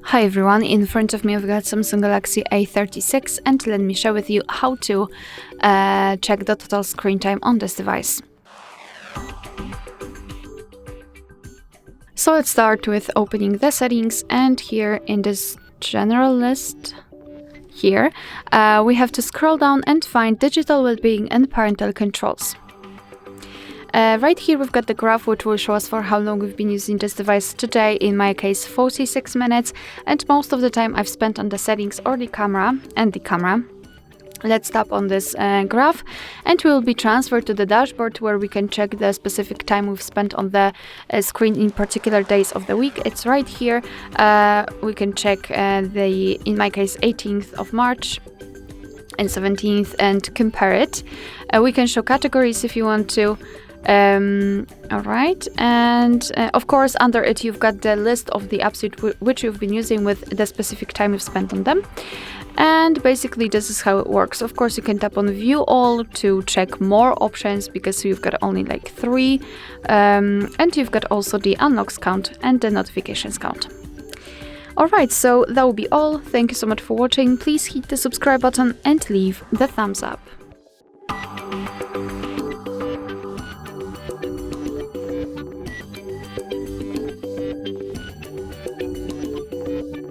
Hi everyone, in front of me I've got Samsung Galaxy A36 and let me share with you how to check the total screen time on this device. So let's start with opening the settings, and here in this general list here we have to scroll down and find digital well-being and parental controls. Right here we've got the graph which will show us for how long we've been using this device today. In my case 46 minutes, and most of the time I've spent on the settings or the camera. Let's tap on this graph and we will be transferred to the dashboard where we can check the specific time we've spent on the screen in particular days of the week. It's right here. We can check in my case 18th of March and 17th and compare it. We can show categories if you want to. Alright, and of course under it you've got the list of the apps which you've been using with the specific time you've spent on them. And basically this is how it works. Of course you can tap on view all to check more options because you've got only like 3, and you've got also the unlocks count and the notifications count. Alright, so that will be all. Thank you so much for watching. Please hit the subscribe button and leave the thumbs up.